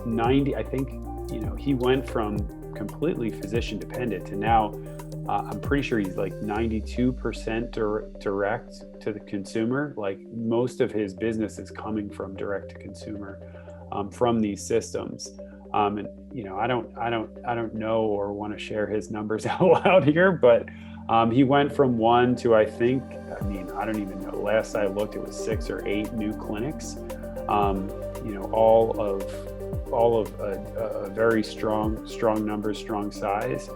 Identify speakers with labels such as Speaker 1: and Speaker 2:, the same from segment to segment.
Speaker 1: 90, I think, he went from completely physician dependent to now, I'm pretty sure he's like 92% direct to the consumer. Like most of his business is coming from direct to consumer, from these systems. And I don't know or want to share his numbers out loud here, but he went from one to, I don't even know. Last I looked, it was 6 or 8 new clinics. All of a very strong numbers, strong size.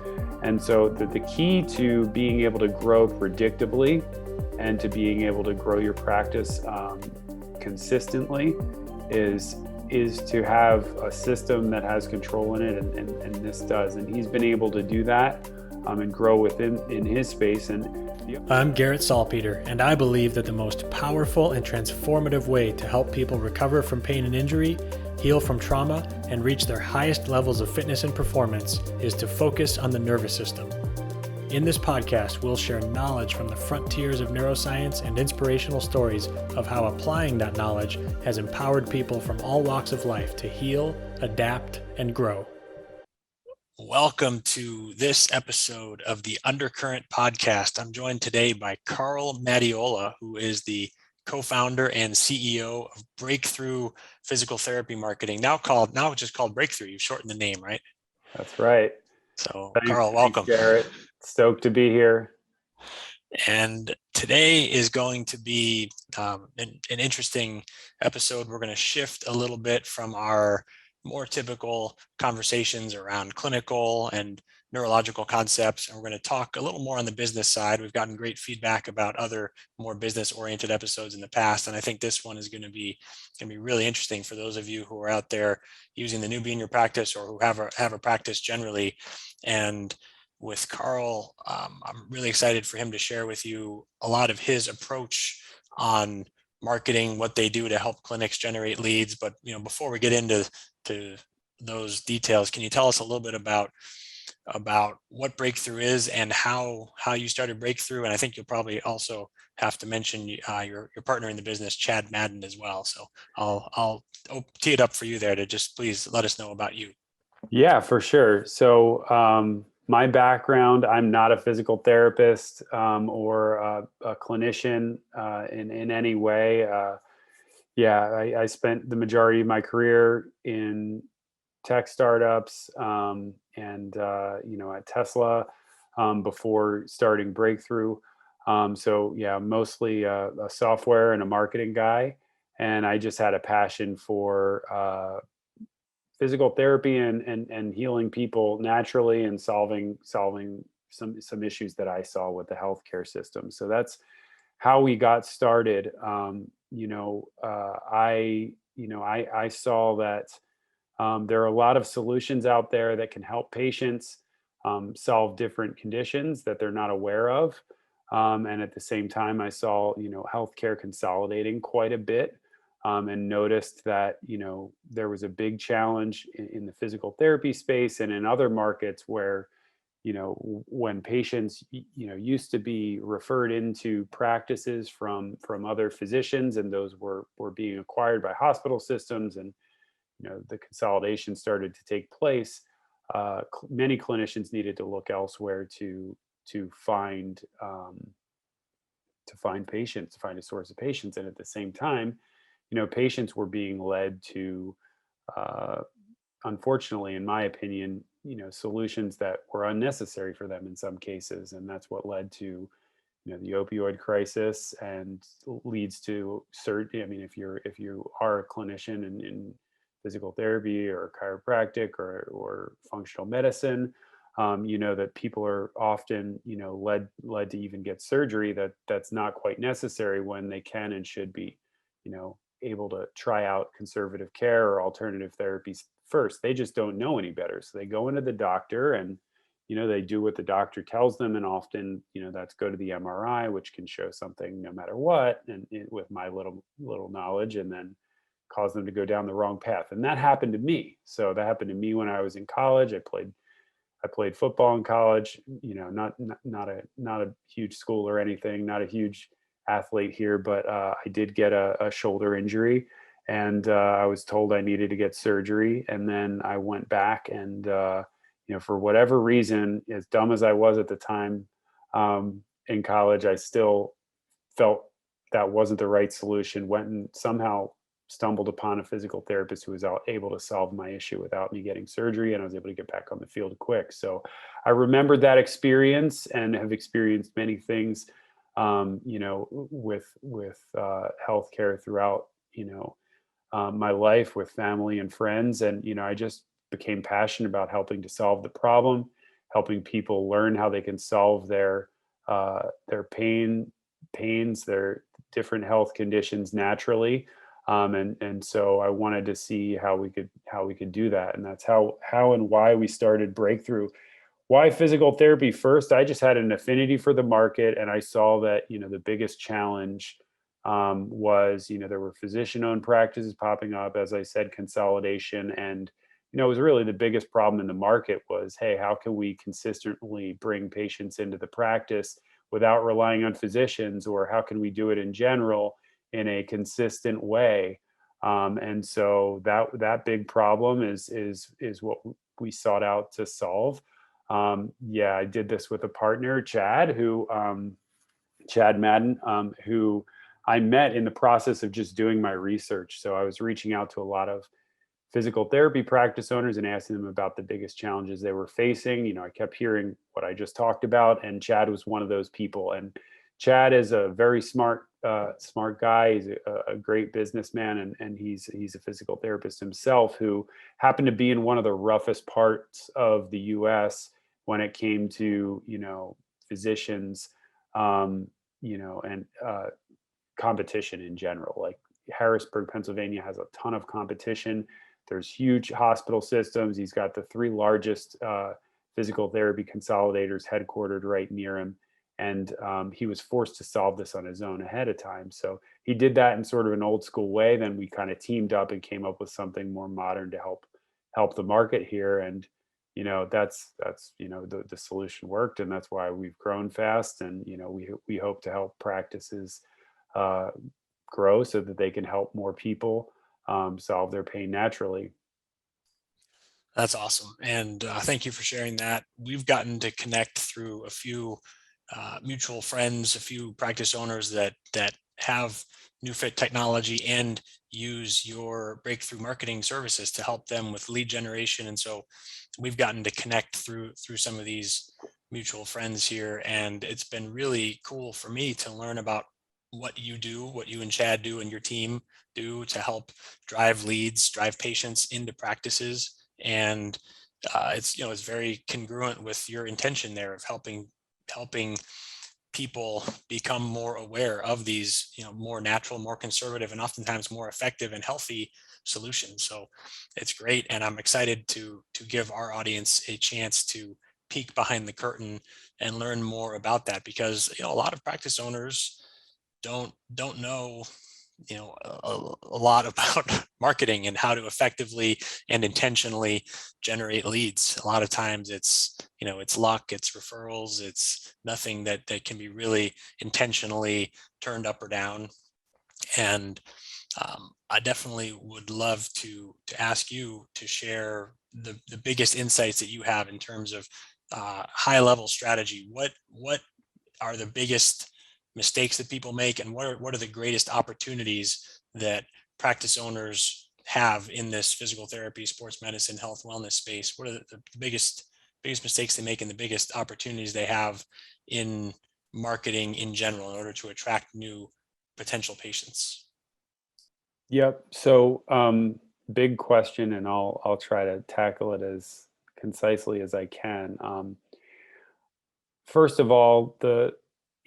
Speaker 1: And so the key to being able to grow predictably and to being able to grow your practice consistently is to have a system that has control in it, and this does. And he's been able to do that and grow in his space.
Speaker 2: I'm Garrett Salpeter, and I believe that the most powerful and transformative way to help people recover from pain and injury, heal from trauma, and reach their highest levels of fitness and performance is to focus on the nervous system. In this podcast, we'll share knowledge from the frontiers of neuroscience and inspirational stories of how applying that knowledge has empowered people from all walks of life to heal, adapt, and grow. Welcome to this episode of the Undercurrent podcast. I'm joined today by Carl Mattiola, who is the co-founder and CEO of Breakthrough Physical Therapy Marketing, now just called Breakthrough. You've shortened the name, right?
Speaker 1: That's right.
Speaker 2: So, Carl, welcome.
Speaker 1: Thanks, Garrett. Stoked to be here.
Speaker 2: And today is going to be an interesting episode. We're going to shift a little bit from our more typical conversations around clinical and neurological concepts. And we're going to talk a little more on the business side. We've gotten great feedback about other more business oriented episodes in the past. And I think this one is going to be really interesting for those of you who are out there using the newbie in your practice or who have a practice generally. And with Carl, I'm really excited for him to share with you a lot of his approach on marketing, what they do to help clinics generate leads. But before we get into those details, can you tell us a little bit about what Breakthrough is and how you started Breakthrough? And I think you'll probably also have to mention your partner in the business, Chad Madden, as well. So I'll tee it up for you there to just please let us know about you.
Speaker 1: Yeah, for sure. So my background, I'm not a physical therapist or a clinician in any way. I spent the majority of my career in tech startups and at Tesla before starting Breakthrough. Mostly a software and a marketing guy. And I just had a passion for physical therapy and healing people naturally and solving some issues that I saw with the healthcare system. So that's how we got started. I saw that there are a lot of solutions out there that can help patients solve different conditions that they're not aware of. And at the same time, I saw, healthcare consolidating quite a bit and noticed that, there was a big challenge in the physical therapy space and in other markets where, when patients, used to be referred into practices from other physicians, and those were being acquired by hospital systems, and the consolidation started to take place. Many clinicians needed to look elsewhere to find patients, to find a source of patients, and at the same time, patients were being led to, unfortunately, in my opinion, solutions that were unnecessary for them in some cases, and that's what led to, the opioid crisis and leads to surgery. I mean, if you are a clinician in physical therapy or chiropractic or functional medicine, that people are often, led to even get surgery that's not quite necessary when they can and should be, able to try out conservative care or alternative therapies first. They just don't know any better. So they go into the doctor and, they do what the doctor tells them. And often, that's go to the MRI, which can show something no matter what. And with my little knowledge, and then cause them to go down the wrong path. And that happened to me. So that happened to me when I was in college. I played football in college, not a huge school or anything, not a huge athlete here, but I did get a shoulder injury. and I was told I needed to get surgery. And then I went back, and for whatever reason, as dumb as I was at the time, in college, I still felt that wasn't the right solution. Went and somehow stumbled upon a physical therapist who was able to solve my issue without me getting surgery, and I was able to get back on the field quick. So I remembered that experience and have experienced many things, with healthcare throughout, my life with family and friends. And, I just became passionate about helping to solve the problem, helping people learn how they can solve their pains, their different health conditions naturally. And so I wanted to see how we could do that. And that's how and why we started Breakthrough. Why physical therapy first? I just had an affinity for the market, and I saw that the biggest challenge was there were physician-owned practices popping up, as I said, consolidation, and it was really the biggest problem in the market was, hey, how can we consistently bring patients into the practice without relying on physicians, or how can we do it in general in a consistent way? And so that big problem is what we sought out to solve. Yeah, I did this with a partner, Chad Madden, who I met in the process of just doing my research. So I was reaching out to a lot of physical therapy practice owners and asking them about the biggest challenges they were facing. I kept hearing what I just talked about, and Chad was one of those people. And Chad is a very smart guy. He's a great businessman, and he's a physical therapist himself who happened to be in one of the roughest parts of the U.S. when it came to physicians, and competition in general. Like Harrisburg, Pennsylvania has a ton of competition. There's huge hospital systems. He's got the three largest physical therapy consolidators headquartered right near him. And he was forced to solve this on his own ahead of time. So he did that in sort of an old school way. Then we kind of teamed up and came up with something more modern to help the market here. And that's the solution worked, and that's why we've grown fast. And we hope to help practices uh, grow so that they can help more people solve their pain naturally.
Speaker 2: That's awesome. And thank you for sharing that. We've gotten to connect through a few mutual friends, a few practice owners that have NewFit technology and use your breakthrough marketing services to help them with lead generation. And so we've gotten to connect through some of these mutual friends here, and it's been really cool for me to learn about what you do, what you and Chad do and your team do to help drive leads, drive patients into practices. And it's very congruent with your intention there of helping people become more aware of these more natural, more conservative, and oftentimes more effective and healthy solutions. So it's great, and I'm excited to give our audience a chance to peek behind the curtain and learn more about that, because a lot of practice owners don't know a lot about marketing and how to effectively and intentionally generate leads. A lot of times it's luck, it's referrals, it's nothing that can be really intentionally turned up or down. And I definitely would love to ask you to share the biggest insights that you have in terms of high level strategy. What are the biggest mistakes that people make, and what are the greatest opportunities that practice owners have in this physical therapy, sports medicine, health, wellness space? What are the biggest mistakes they make, and the biggest opportunities they have in marketing in general in order to attract new potential patients?
Speaker 1: Yep. So big question, and I'll try to tackle it as concisely as I can. First of all, the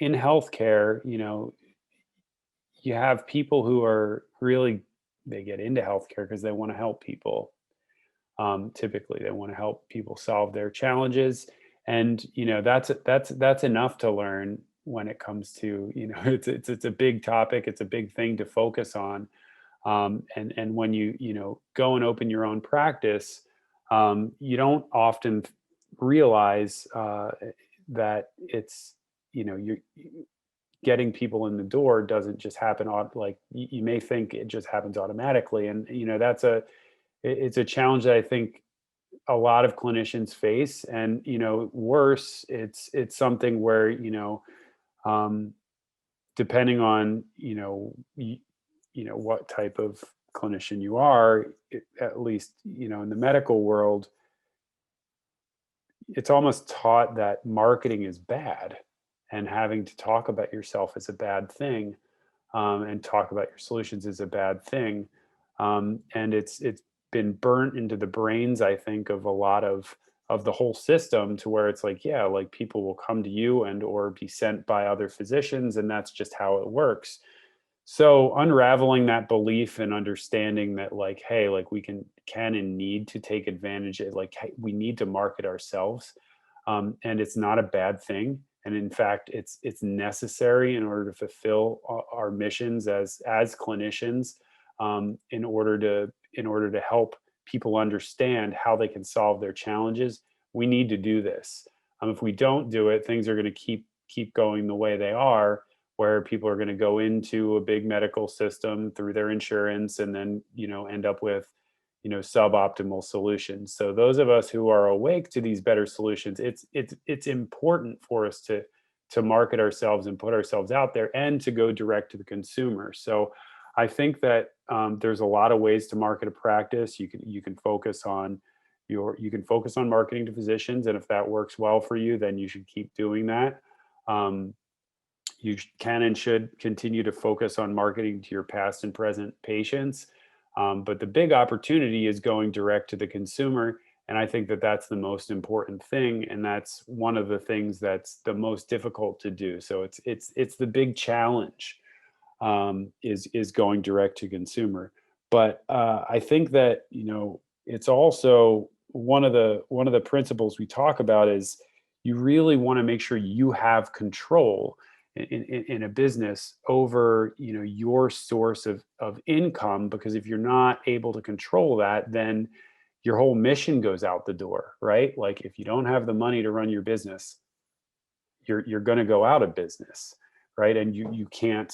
Speaker 1: in healthcare, you have people who are really, they get into healthcare because they want to help people. Typically, they want to help people solve their challenges, and that's enough to learn when it comes to it's a big topic, it's a big thing to focus on. And when you go and open your own practice, you don't often realize that it's you getting people in the door doesn't just happen like you may think it just happens automatically. And that's it's a challenge that I think a lot of clinicians face. And worse, it's something where um, depending on what type of clinician you are, at least in the medical world, it's almost taught that marketing is bad, and having to talk about yourself is a bad thing, and talk about your solutions is a bad thing. And it's been burnt into the brains, I think, of a lot of the whole system, to where it's like, yeah, like people will come to you and or be sent by other physicians, and that's just how it works. So unraveling that belief and understanding that, like, hey, like we can and need to take advantage of, like, hey, we need to market ourselves, and it's not a bad thing. And in fact, it's necessary in order to fulfill our missions as clinicians, in order to help people understand how they can solve their challenges. We need to do this. If we don't do it, things are going to keep going the way they are, where people are going to go into a big medical system through their insurance, and then end up with suboptimal solutions. So those of us who are awake to these better solutions, it's important for us to market ourselves and put ourselves out there, and to go direct to the consumer. So I think that there's a lot of ways to market a practice. You can focus on marketing to physicians, and if that works well for you, then you should keep doing that. Um, you can and should continue to focus on marketing to your past and present patients. But the big opportunity is going direct to the consumer. And I think that that's the most important thing. And that's one of the things that's the most difficult to do. So it's the big challenge, is going direct to consumer. But I think that it's also one of the principles we talk about is you really want to make sure you have control in a business over your source of income, because if you're not able to control that, then your whole mission goes out the door, right? Like if you don't have the money to run your business, you're going to go out of business, right? And you can't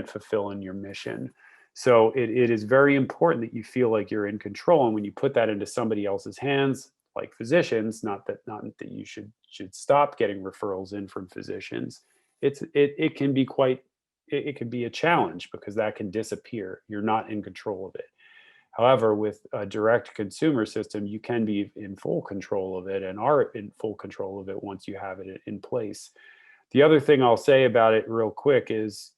Speaker 1: fulfill in your mission. So it is very important that you feel like you're in control. And when you put that into somebody else's hands, like physicians, not that you should stop getting referrals in from physicians, it can be it can be a challenge, because that can disappear. You're not in control of it. However, with a direct consumer system, you can be in full control of it, and are in full control of it once you have it in place. The other thing I'll say about it real quick is,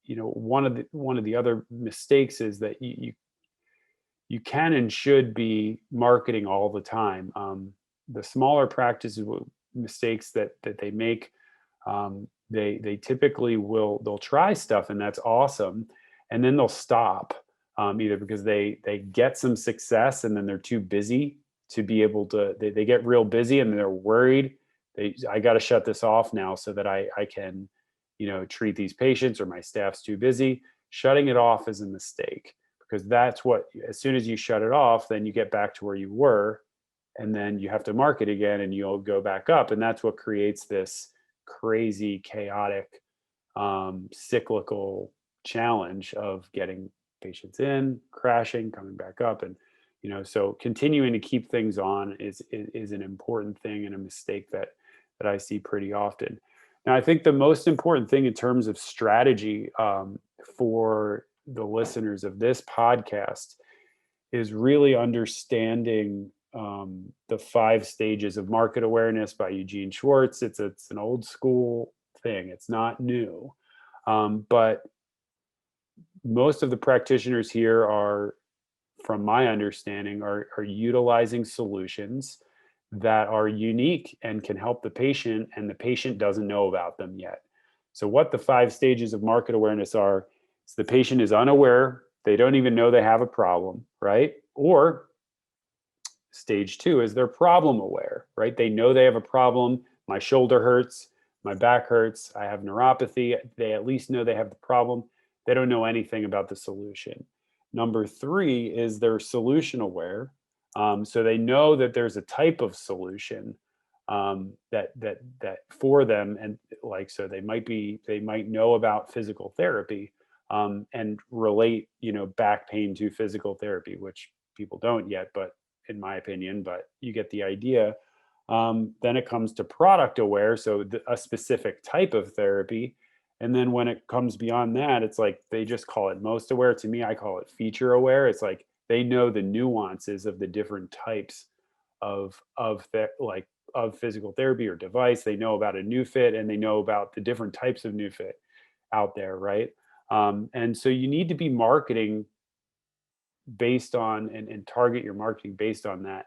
Speaker 1: one of the other mistakes is that you can and should be marketing all the time. The smaller practices, mistakes that they make, they typically they'll try stuff, and that's awesome, and then they'll stop, either because they get some success, and then they're too busy to be able to. They get real busy, and they're worried. I got to shut this off now so that I can treat these patients, or my staff's too busy. Shutting it off is a mistake, because that's what, as soon as you shut it off, then you get back to where you were, and then you have to market again, and you'll go back up, and that's what creates this crazy, chaotic, cyclical challenge of getting patients in, crashing, coming back up. And so continuing to keep things on is an important thing, and a mistake that I see pretty often. Now, I think the most important thing in terms of strategy, for the listeners of this podcast, is really understanding, the 5 stages of market awareness by Eugene Schwartz. It's an old school thing. It's not new, but most of the practitioners here are, from my understanding, are utilizing solutions that are unique and can help the patient, and the patient doesn't know about them yet. So what the 5 stages of market awareness are is the patient is unaware, they don't even know they have a problem, right? Or stage 2 is they're problem aware, right? They know they have a problem. My shoulder hurts, my back hurts, I have neuropathy. They at least know they have the problem. They don't know anything about the solution. Number 3 is they're solution aware. So they know that there's a type of solution, that for them. And like, so they might know about physical therapy, and relate, back pain to physical therapy, which people don't yet, but in my opinion, but you get the idea. Then it comes to product aware, so a specific type of therapy. And then when it comes beyond that, it's like they just call it most aware. To me, I call it feature aware. It's like they know the nuances of the different types like of physical therapy or device. They know about a new fit, and they know about the different types of new fit out there, right? And so you need to be marketing based on, and target your marketing based on that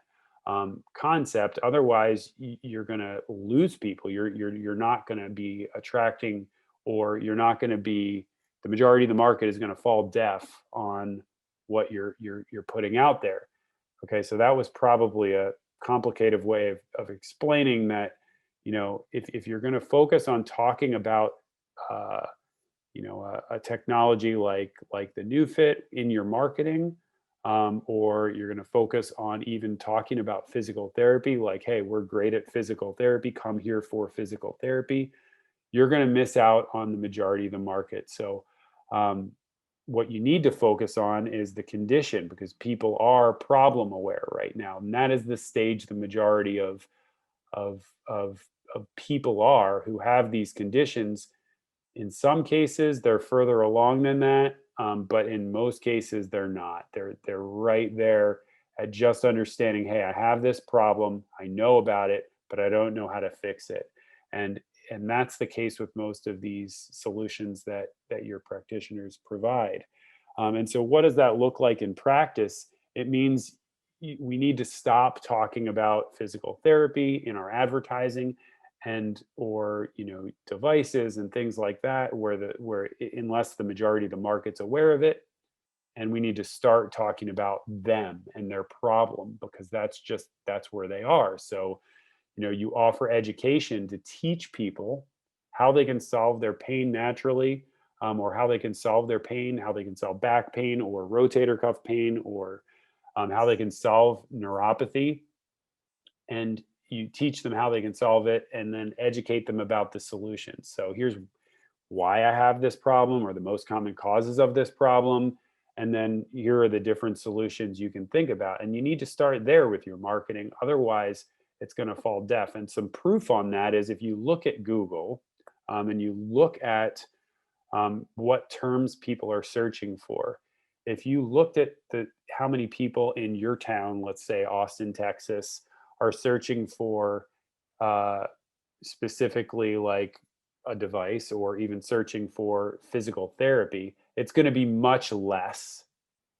Speaker 1: concept. Otherwise, you're going to lose people. You're not going to be attracting, or you're not going to be, the majority of the market is going to fall deaf on what you're putting out there. Okay, so that was probably a complicated way of explaining that. If you're going to focus on talking about a technology like the NeuFit in your marketing, or you're going to focus on even talking about physical therapy, like, hey, we're great at physical therapy, come here for physical therapy, you're going to miss out on the majority of the market. So what you need to focus on is the condition, because people are problem aware right now, and that is the stage the majority of of of people are, who have these conditions. In some cases, they're further along than that, but in most cases, they're not. They're right there at just understanding, hey, I have this problem, I know about it, but I don't know how to fix it. And and that's the case with most of these solutions that your practitioners provide. And so, what does that look like in practice? It means we need to stop talking about physical therapy in our advertising, and or devices and things like that, unless the majority of the market's aware of it. And we need to start talking about them and their problem, because that's where they are. So you offer education to teach people how they can solve their pain naturally, or how they can solve their pain, how they can solve back pain or rotator cuff pain, or how they can solve neuropathy. And you teach them how they can solve it, and then educate them about the solutions. So here's why I have this problem, or the most common causes of this problem. And then here are the different solutions you can think about. And you need to start there with your marketing. Otherwise, it's going to fall deaf. And some proof on that is if you look at Google, and you look at what terms people are searching for. If you looked at how many people in your town, let's say Austin, Texas, are searching for uh, specifically like a device, or even searching for physical therapy, it's going to be much less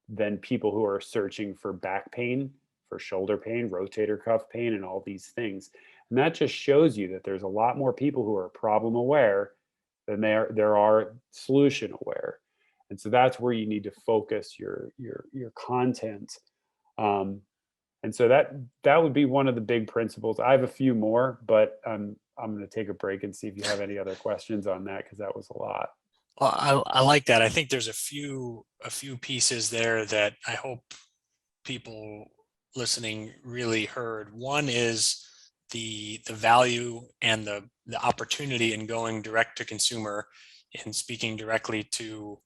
Speaker 1: than people who are searching for back pain, for shoulder pain, rotator cuff pain, and all these things. And that just shows you that there's a lot more people who are problem aware than there are solution aware. And so that's where you need to focus your content. Um, and so that would be one of the big principles. I have a few more, but I'm going to take a break and see if you have any other questions on that, because that was a lot.
Speaker 2: Well, I like that. I think there's a few pieces there that I hope people listening really heard. One is the value and the opportunity in going direct to consumer and speaking directly to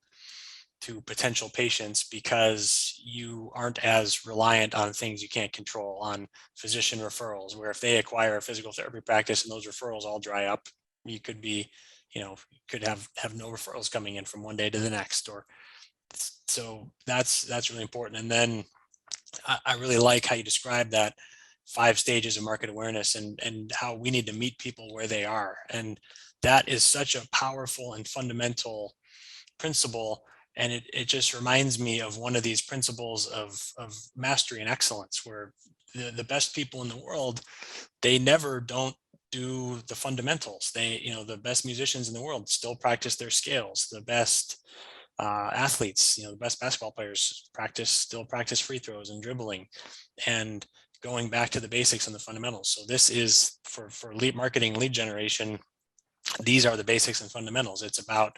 Speaker 2: potential patients, because you aren't as reliant on things you can't control, on physician referrals, where if they acquire a physical therapy practice and those referrals all dry up, you could be, could have no referrals coming in from one day to the next. Or so that's really important. And then I really like how you describe that 5 stages of market awareness, and how we need to meet people where they are. And that is such a powerful and fundamental principle. And it just reminds me of one of these principles of mastery and excellence, where the best people in the world, they never don't do the fundamentals. The best musicians in the world still practice their scales. The best athletes, the best basketball players still practice free throws and dribbling, and going back to the basics and the fundamentals. So this is for lead marketing, lead generation. These are the basics and fundamentals. It's about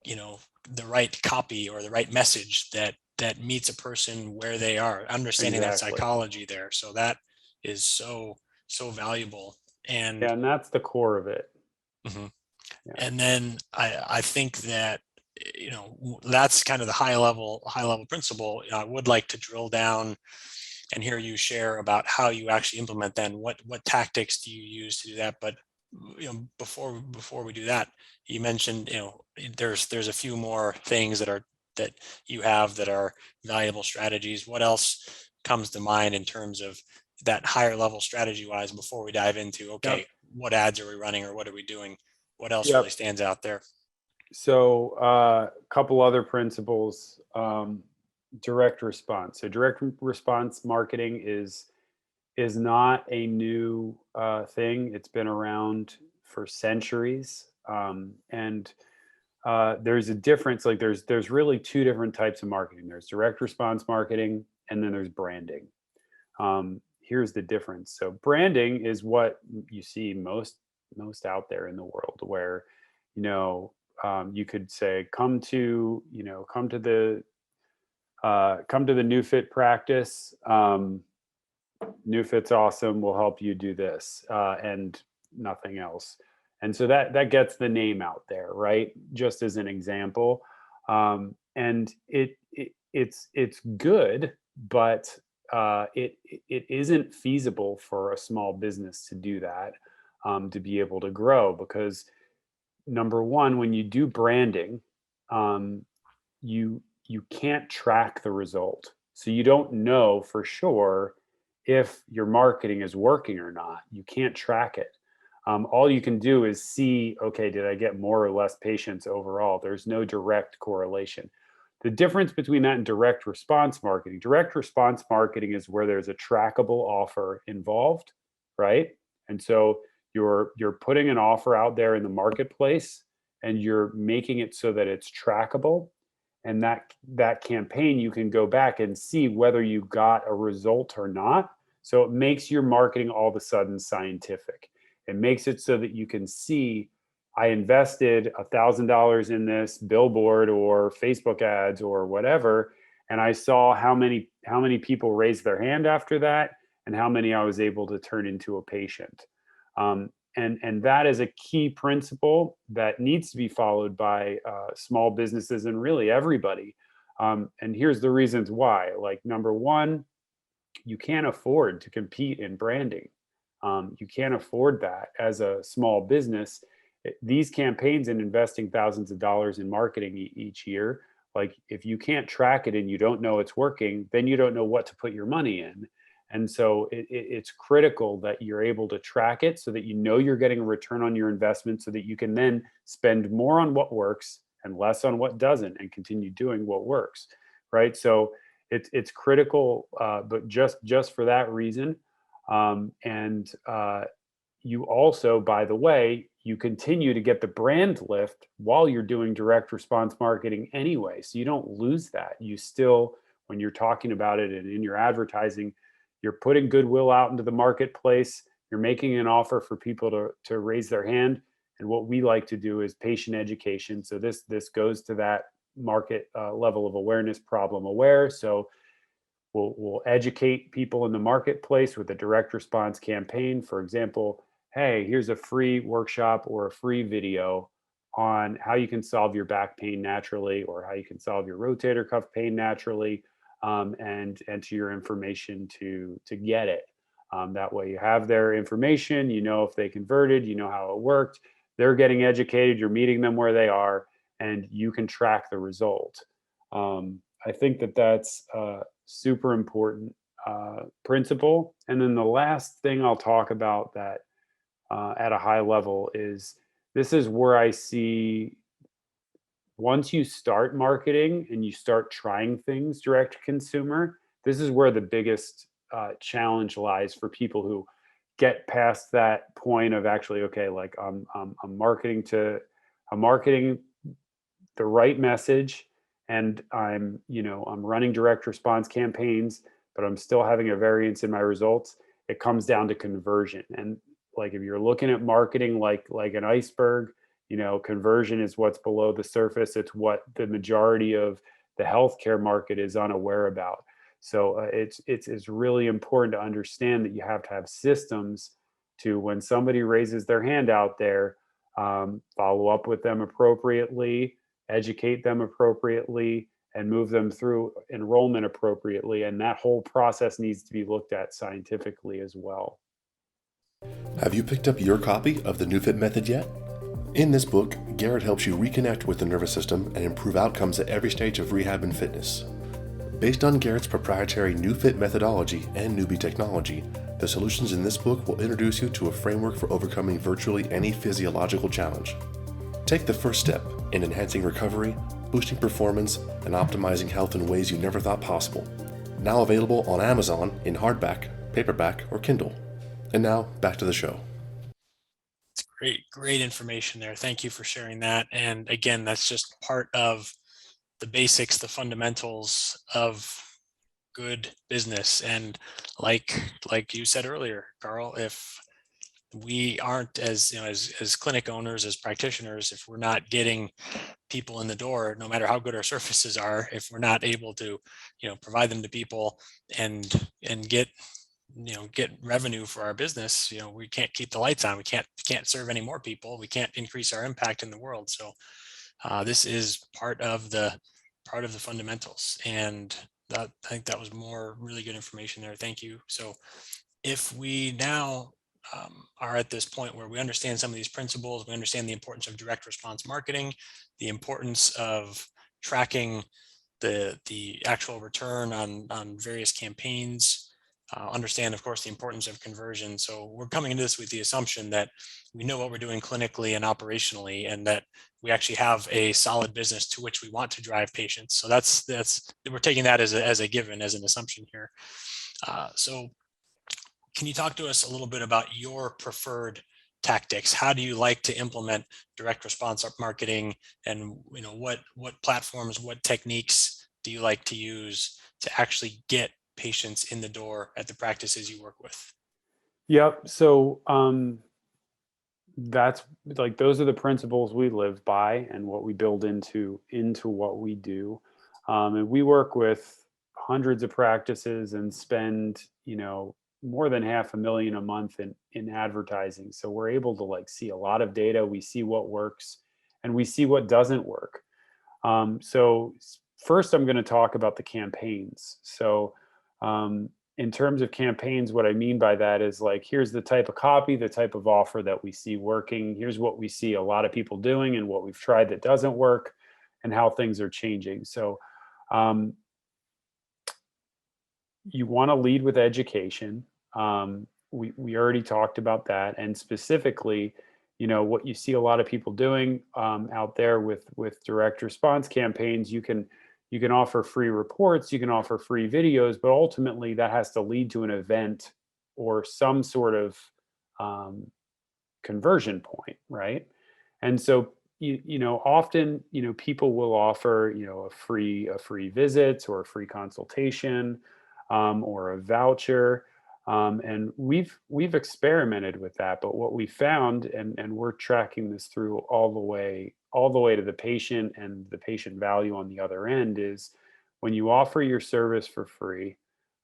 Speaker 2: the right copy or the right message that meets a person where they are, understanding that
Speaker 1: Exactly.
Speaker 2: psychology there. So that is so so valuable. And
Speaker 1: Yeah, and that's the core of it.
Speaker 2: mhm.
Speaker 1: Yeah.
Speaker 2: And then I think that, that's kind of the high level principle. I would like to drill down and hear you share about how you actually implement then. What tactics do you use to do that? But before we do that, you mentioned, there's a few more things that you have that are valuable strategies. What else comes to mind in terms of that higher level strategy wise before we dive into, okay,
Speaker 1: Yep.
Speaker 2: what ads are we running or what are we doing? What else really
Speaker 1: Yep.
Speaker 2: stands out there?
Speaker 1: So a couple other principles. Direct response. So direct response marketing is not a new thing. It's been around for centuries, and there's a difference. Like there's really two different types of marketing. There's direct response marketing, and then there's branding. Here's the difference. So branding is what you see most out there in the world, where you know you could say come to the NewFit practice. NewFit's awesome. We'll help you do this and nothing else. And so that gets the name out there, right? Just as an example, and it's good, but it isn't feasible for a small business to do that, to be able to grow, because number one, when you do branding, um, you can't track the result, so you don't know for sure if your marketing is working or not. You can't track it. All you can do is see, okay, did I get more or less patients overall? There's no direct correlation. The difference between that and direct response marketing is where there's a trackable offer involved, right? And so you're putting an offer out there in the marketplace, and you're making it so that it's trackable, and that campaign, you can go back and see whether you got a result or not. So it makes your marketing all of a sudden scientific. It makes it so that you can see, I invested $1,000 in this billboard or Facebook ads or whatever, and I saw how many people raised their hand after that, and how many I was able to turn into a patient. And that is a key principle that needs to be followed by small businesses and really everybody. And here's the reasons why. Like, number one, you can't afford to compete in branding. You can't afford that as a small business. These campaigns and investing thousands of dollars in marketing each year, like if you can't track it and you don't know it's working, then you don't know what to put your money in. And so it's critical that you're able to track it so that you know you're getting a return on your investment, so that you can then spend more on what works and less on what doesn't, and continue doing what works, right? So it's critical, but just for that reason. And you also, by the way, you continue to get the brand lift while you're doing direct response marketing anyway. So you don't lose that. You still, when you're talking about it and in your advertising, you're putting goodwill out into the marketplace. You're making an offer for people to raise their hand. And what we like to do is patient education. So this goes to that market level of awareness, problem aware. So we'll educate people in the marketplace with a direct response campaign. For example, hey, here's a free workshop or a free video on how you can solve your back pain naturally, or how you can solve your rotator cuff pain naturally, and enter your information to get it. That way, you have their information. You know if they converted. You know how it worked. They're getting educated. You're meeting them where they are, and you can track the result. I think that's super important principle. And then the last thing I'll talk about that at a high level is, this is where I see, once you start marketing and you start trying things direct to consumer, this is where the biggest challenge lies for people who get past that point of actually, okay, like I'm marketing the right message, and I'm running direct response campaigns, but I'm still having a variance in my results. It comes down to conversion. And like, if you're looking at marketing like an iceberg, conversion is what's below the surface. It's what the majority of the healthcare market is unaware about. So it's really important to understand that you have to have systems to, when somebody raises their hand out there, follow up with them appropriately, educate them appropriately, and move them through enrollment appropriately. And that whole process needs to be looked at scientifically as well.
Speaker 3: Have you picked up your copy of the NewFit Method yet? In this book, Garrett helps you reconnect with the nervous system and improve outcomes at every stage of rehab and fitness. Based on Garrett's proprietary NewFit methodology and newbie technology, the solutions in this book will introduce you to a framework for overcoming virtually any physiological challenge. Take the first step in enhancing recovery, boosting performance, and optimizing health in ways you never thought possible. Now available on Amazon in hardback, paperback, or Kindle. And now, back to the show.
Speaker 2: It's great information there. Thank you for sharing that. And again, that's just part of the basics, the fundamentals of good business. And like you said earlier, Carl, if we aren't, as you know, as clinic owners, as practitioners, if we're not getting people in the door, no matter how good our services are, if we're not able to, provide them to people and get revenue for our business, we can't keep the lights on. We can't serve any more people. We can't increase our impact in the world. So this is part of the fundamentals. And I think that was more really good information there. Thank you. So if we now are at this point where we understand some of these principles, we understand the importance of direct response marketing, the importance of tracking the actual return on various campaigns, understand, of course, the importance of conversion. So we're coming into this with the assumption that we know what we're doing clinically and operationally, and that we actually have a solid business to which we want to drive patients. So that's we're taking that as a given, as an assumption here. So can you talk to us a little bit about your preferred tactics? How do you like to implement direct response marketing, and what platforms, what techniques do you like to use to actually get patients in the door at the practices you work with?
Speaker 1: Yep. So that's like, those are the principles we live by and what we build into what we do. And we work with hundreds of practices and spend, more than 500,000 a month in advertising. So we're able to like see a lot of data. We see what works and we see what doesn't work. First, I'm going to talk about the campaigns. So in terms of campaigns, what I mean by that is, like, here's the type of copy, the type of offer that we see working. Here's what we see a lot of people doing and what we've tried that doesn't work, and how things are changing. So you want to lead with education. We already talked about that, and specifically, what you see a lot of people doing out there with direct response campaigns. You can offer free reports, you can offer free videos, but ultimately that has to lead to an event or some sort of conversion point, right? And so often people will offer a free visit or a free consultation, or a voucher, and we've experimented with that. But what we found, and we're tracking this through all the way to the patient and the patient value on the other end, is when you offer your service for free,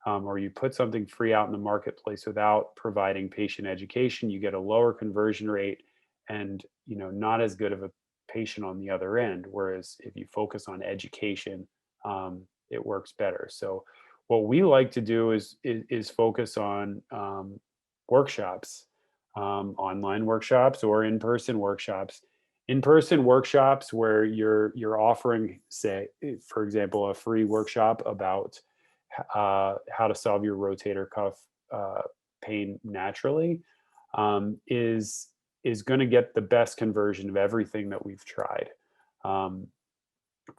Speaker 1: or you put something free out in the marketplace without providing patient education, you get a lower conversion rate and not as good of a patient on the other end. Whereas if you focus on education, it works better. So what we like to do is focus on workshops, online workshops or in-person workshops. In-person workshops where you're offering, say, for example, a free workshop about how to solve your rotator cuff pain naturally, is going to get the best conversion of everything that we've tried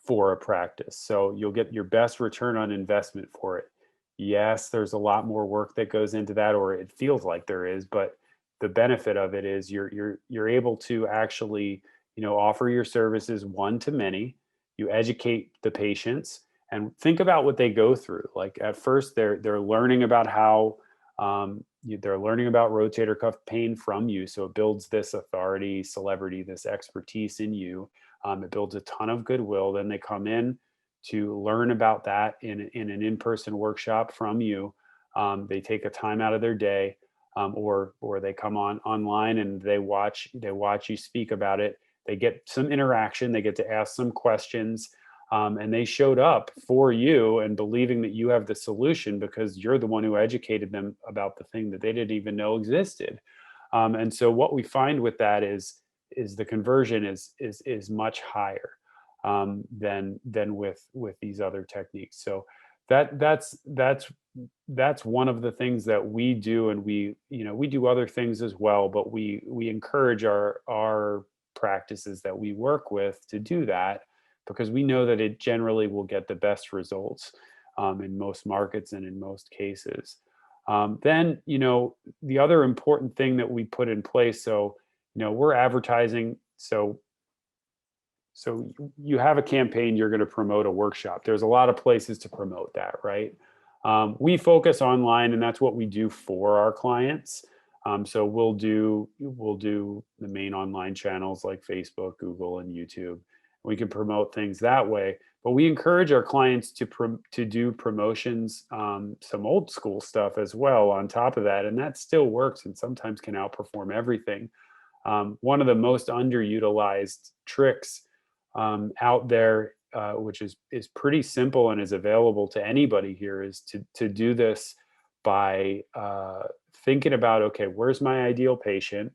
Speaker 1: for a practice. So you'll get your best return on investment for it. Yes, there's a lot more work that goes into that, or it feels like there is, but the benefit of it is you're able to actually offer your services one to many. You educate the patients and think about what they go through. Like, at first they're learning about how they're learning about rotator cuff pain from you. So it builds this authority, celebrity, this expertise in you. It builds a ton of goodwill. Then they come in, learn about that in an in-person workshop from you. They take a time out of their day, or they come online and they watch you speak about it. They get some interaction. They get to ask some questions, and they showed up for you and believing that you have the solution because you're the one who educated them about the thing that they didn't even know existed. And so what we find with that is the conversion is much higher than with these other techniques. So that's one of the things that we do, and we do other things as well, but we encourage our practices that we work with to do that because we know that it generally will get the best results in most markets and in most cases. Then the other important thing that we put in place, so we're advertising, so you have a campaign, you're going to promote a workshop. There's a lot of places to promote that, right? We focus online, and that's what we do for our clients. So we'll do the main online channels like Facebook, Google, and YouTube. We can promote things that way, but we encourage our clients to do promotions, some old school stuff as well on top of that, and that still works and sometimes can outperform everything. One of the most underutilized tricks out there, which is pretty simple and is available to anybody here, is to do this by thinking about, okay, where's my ideal patient?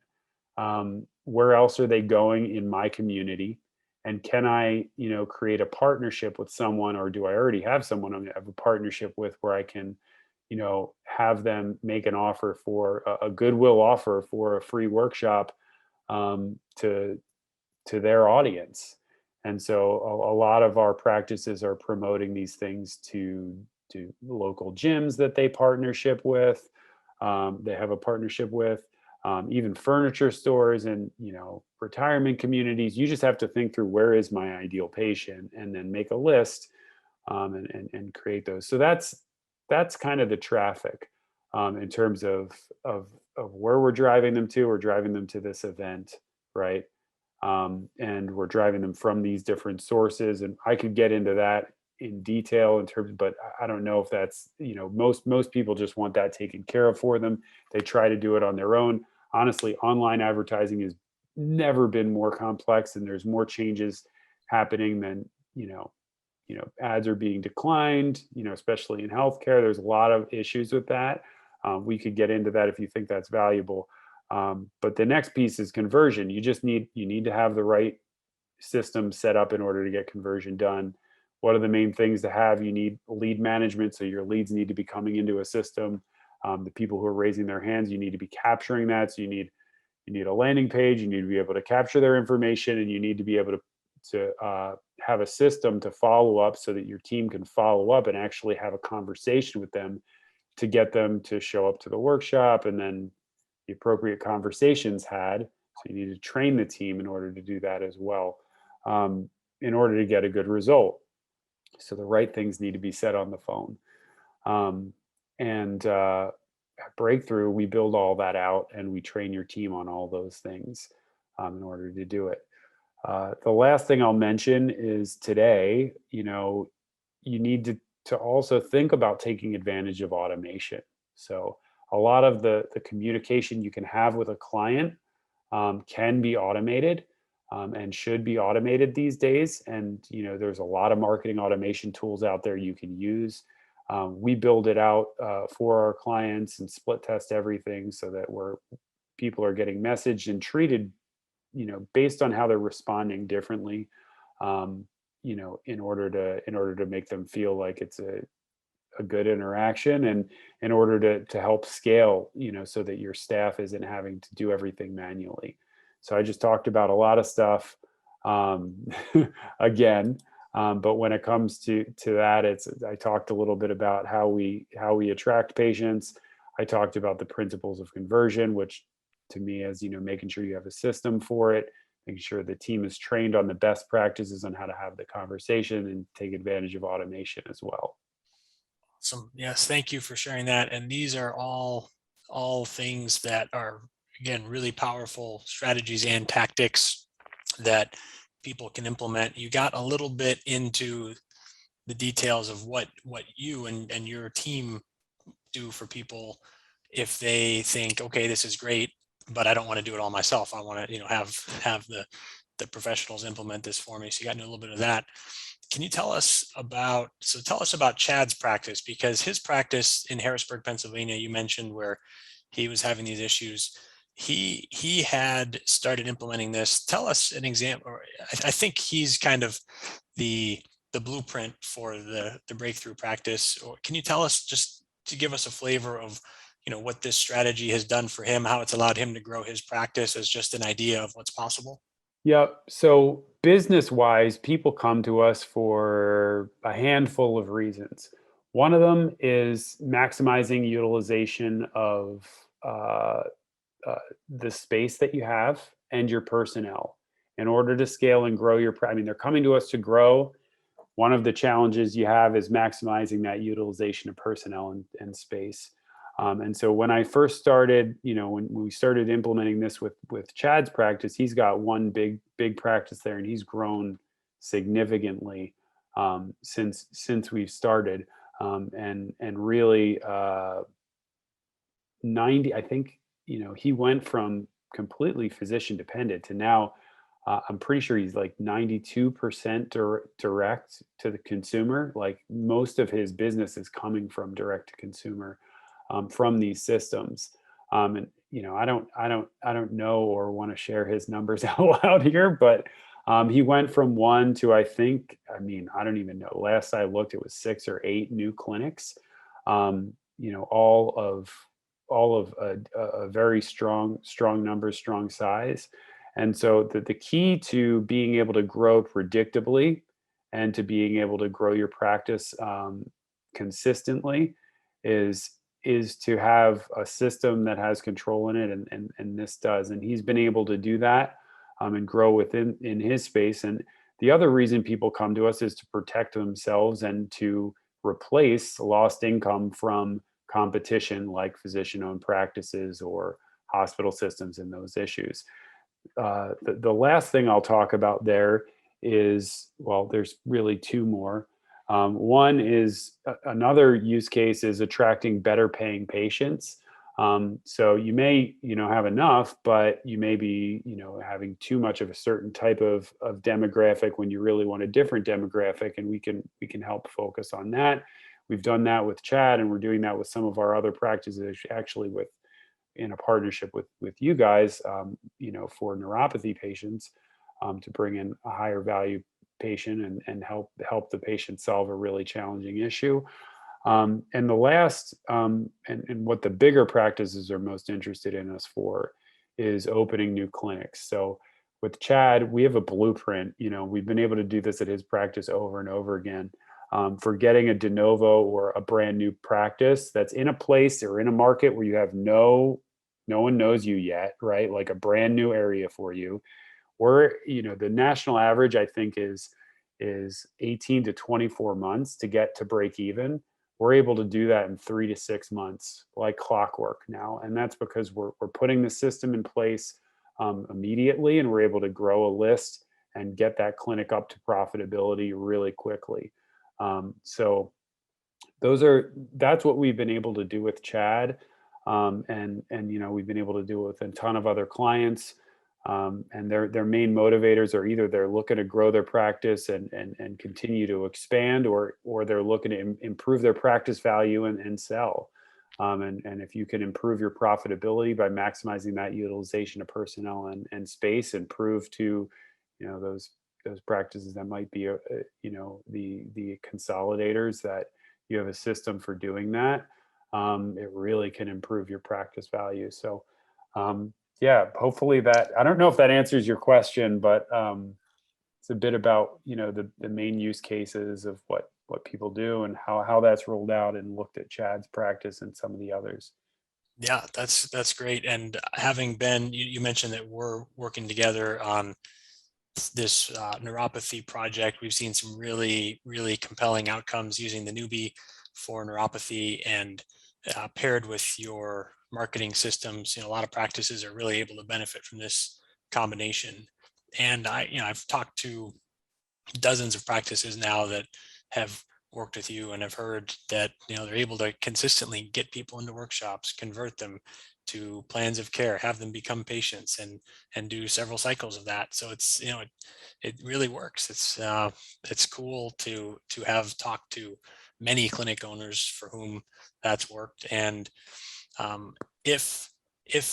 Speaker 1: Where else are they going in my community? And can I, create a partnership with someone, or do I already have someone I have a partnership with where I can, have them make an offer for a goodwill offer for a free workshop to their audience. And so a lot of our practices are promoting these things to local gyms that they partnership with. They have a partnership with even furniture stores and retirement communities. You just have to think through, where is my ideal patient, and then make a list and create those. So that's kind of the traffic in terms of where we're driving them to. We're driving them to this event, right? And we're driving them from these different sources. And I could get into that in detail in terms, but I don't know if that's, most people just want that taken care of for them. They try to do it on their own. Honestly, online advertising has never been more complex, and there's more changes happening than, ads are being declined, especially in healthcare. There's a lot of issues with that. We could get into that if you think that's valuable. But the next piece is conversion. You need to have the right system set up in order to get conversion done. What are the main things to have? You need lead management. So your leads need to be coming into a system. The people who are raising their hands, you need to be capturing that. So you need a landing page. You need to be able to capture their information, and you need to be able to have a system to follow up so that your team can follow up and actually have a conversation with them to get them to show up to the workshop, and then the appropriate conversations had. So you need to train the team in order to do that as well, in order to get a good result. So the right things need to be said on the phone. And at Breakthrough, we build all that out, and we train your team on all those things in order to do it. The last thing I'll mention is today, you need to also think about taking advantage of automation. So a lot of the communication you can have with a client can be automated and should be automated these days. And, there's a lot of marketing automation tools out there you can use. We build it out for our clients and split test everything so that people are getting messaged and treated, based on how they're responding differently, in order to make them feel like it's a good interaction, and in order to help scale, so that your staff isn't having to do everything manually. So I just talked about a lot of stuff again, but when it comes to that, I talked a little bit about how we attract patients. I talked about the principles of conversion, which to me is, making sure you have a system for it, making sure the team is trained on the best practices on how to have the conversation and take advantage of automation as well.
Speaker 2: Awesome. Yes, thank you for sharing that. And these are all things that are, again, really powerful strategies and tactics that people can implement. You got a little bit into the details of what you and your team do for people if they think, okay, this is great, but I don't want to do it all myself. I want to, have the professionals implement this for me. So you got into a little bit of that. Can you tell us about Chad's practice, because his practice in Harrisburg, Pennsylvania, you mentioned, where he was having these issues. He had started implementing this. Tell us an example. I think he's kind of the blueprint for the breakthrough practice. Or can you tell us, just to give us a flavor of what this strategy has done for him, how it's allowed him to grow his practice, as just an idea of what's possible?
Speaker 1: Yep. So business wise, people come to us for a handful of reasons. One of them is maximizing utilization of uh, the space that you have and your personnel in order to scale and grow your. I mean, they're coming to us to grow. One of the challenges you have is maximizing that utilization of personnel and space. And so when I first started, when we started implementing this with Chad's practice, he's got one big practice there, and he's grown significantly since we've started. And really 90, I think, he went from completely physician dependent to now I'm pretty sure he's like 92% direct to the consumer. Like most of his business is coming from direct to consumer from these systems. And I don't know or want to share his numbers out loud here, but he went from one to I don't even know. Last I looked, it was 6 or 8 new clinics. All of a very strong numbers, strong size. And so the key to being able to grow predictably and to being able to grow your practice consistently is to have a system that has control in it, and this does. And he's been able to do that and grow within in his space. And the other reason people come to us is to protect themselves and to replace lost income from competition like physician-owned practices or hospital systems and those issues. The last thing I'll talk about there is, well, there's really 2 more. One is another use case is attracting better paying patients. So you may, have enough, but you may be, having too much of a certain type of demographic when you really want a different demographic, and we can help focus on that. We've done that with Chad, and we're doing that with some of our other practices, actually in a partnership with you guys, for neuropathy patients, to bring in a higher value patient and help the patient solve a really challenging issue. And the last, and what the bigger practices are most interested in us for is opening new clinics. So with Chad, we have a blueprint. We've been able to do this at his practice over and over again. For getting a de novo or a brand new practice that's in a place or in a market where you have no one knows you yet, right? Like a brand new area for you. The national average, I think, is 18 to 24 months to get to break even. We're able to do that in 3 to 6 months, like clockwork now. And that's because we're putting the system in place immediately, and we're able to grow a list and get that clinic up to profitability really quickly. So that's what we've been able to do with Chad. And we've been able to do it with a ton of other clients. And their main motivators are either they're looking to grow their practice and continue to expand, or they're looking to improve their practice value and sell. And if you can improve your profitability by maximizing that utilization of personnel and space, and prove to those practices that might be the consolidators that you have a system for doing that, it really can improve your practice value. So yeah, hopefully that, I don't know if that answers your question, but it's a bit about the main use cases of what people do and how that's rolled out, and looked at Chad's practice and some of the others.
Speaker 2: Yeah, that's great. And having been, you mentioned that we're working together on this neuropathy project. We've seen some really, really compelling outcomes using the newbie for neuropathy, and paired with your marketing systems. A lot of practices are really able to benefit from this combination. And I've talked to dozens of practices now that have worked with you and have heard that, they're able to consistently get people into workshops, convert them to plans of care, have them become patients, and do several cycles of that. So it's, it really works. It's cool to have talked to many clinic owners for whom that's worked. And um, if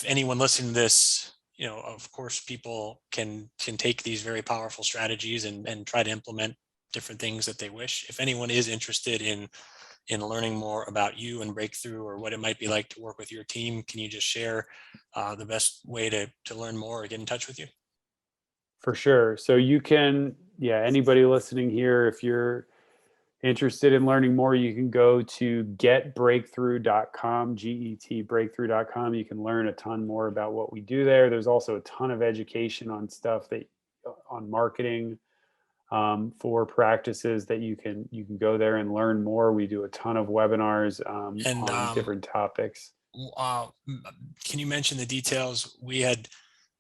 Speaker 2: anyone listening to this, of course, people can take these very powerful strategies and try to implement different things that they wish. If anyone is interested in learning more about you and Breakthrough, or what it might be like to work with your team, can you just share the best way to learn more or get in touch with you?
Speaker 1: For sure. So you can, yeah, anybody listening here, if you're interested in learning more, you can go to getbreakthrough.com, Breakthrough.com. You can learn a ton more about what we do there. There's also a ton of education on stuff on marketing for practices that you can go there and learn more. We do a ton of webinars
Speaker 2: And
Speaker 1: on different topics.
Speaker 2: can you mention the details? We had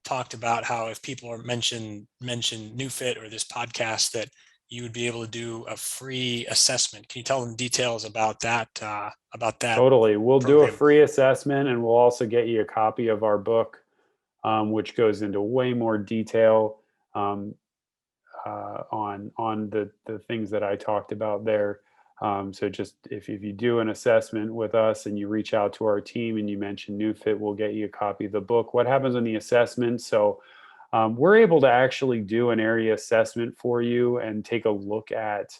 Speaker 2: talked about how if people are mention NewFit or this podcast, that you would be able to do a free assessment. Can you tell them details about that?
Speaker 1: Totally. We'll do a
Speaker 2: program?
Speaker 1: free assessment, and we'll also get you a copy of our book, which goes into way more detail on the things that I talked about there. So just if you do an assessment with us and you reach out to our team and you mention NewFit, we'll get you a copy of the book. What happens in the assessment? So we're able to actually do an area assessment for you and take a look at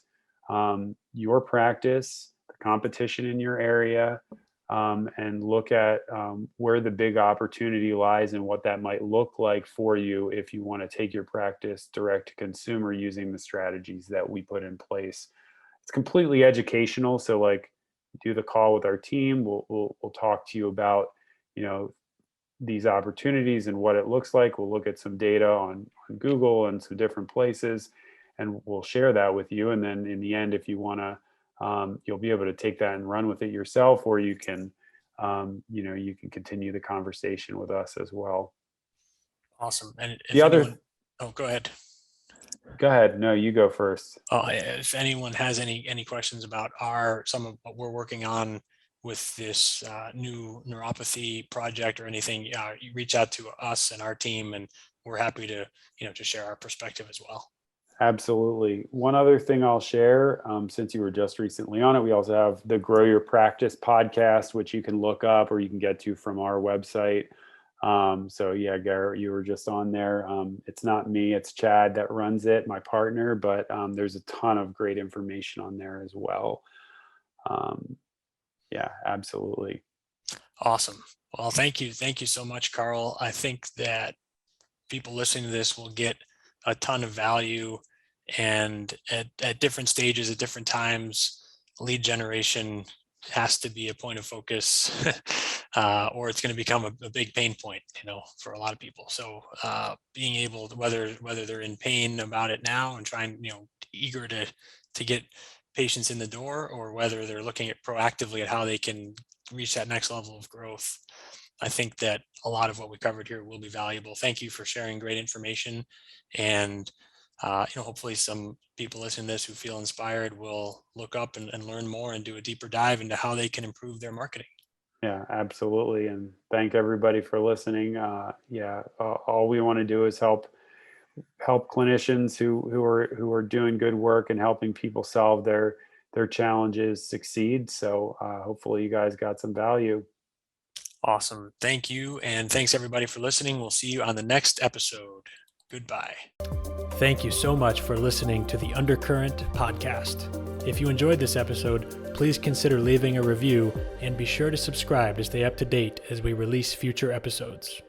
Speaker 1: your practice, the competition in your area, and look at where the big opportunity lies and what that might look like for you if you want to take your practice direct to consumer using the strategies that we put in place. It's completely educational. So like, do the call with our team. We'll talk to you about, these opportunities and what it looks like. We'll look at some data on Google and some different places, and we'll share that with you. And then in the end, if you want to, you'll be able to take that and run with it yourself, or you can, you can continue the conversation with us as well.
Speaker 2: Awesome. And if
Speaker 1: The other,
Speaker 2: anyone, go ahead.
Speaker 1: Go ahead. No, you go first.
Speaker 2: If anyone has any questions about some of what we're working on with this new neuropathy project or anything, you reach out to us and our team, and we're happy to to share our perspective as well.
Speaker 1: Absolutely. One other thing I'll share, since you were just recently on it, we also have the Grow Your Practice podcast, which you can look up or you can get to from our website. So yeah, Garrett, you were just on there. It's not me, it's Chad that runs it, my partner, but there's a ton of great information on there as well. Yeah, absolutely.
Speaker 2: Awesome. Well, thank you so much, Carl. I think that people listening to this will get a ton of value, and at different stages, at different times, lead generation has to be a point of focus, or it's going to become a big pain point, for a lot of people. So being able to, whether they're in pain about it now and trying, eager to get patients in the door, or whether they're looking at proactively at how they can reach that next level of growth, I think that a lot of what we covered here will be valuable. Thank you for sharing great information. And hopefully some people listening to this who feel inspired will look up and learn more and do a deeper dive into how they can improve their marketing.
Speaker 1: Yeah, absolutely. And thank everybody for listening. All we want to do is help clinicians who are doing good work and helping people solve their challenges succeed. So hopefully you guys got some value.
Speaker 2: Awesome. Thank you. And thanks everybody for listening. We'll see you on the next episode. Goodbye. Thank you so much for listening to the Undercurrent podcast. If you enjoyed this episode, please consider leaving a review and be sure to subscribe to stay up to date as we release future episodes.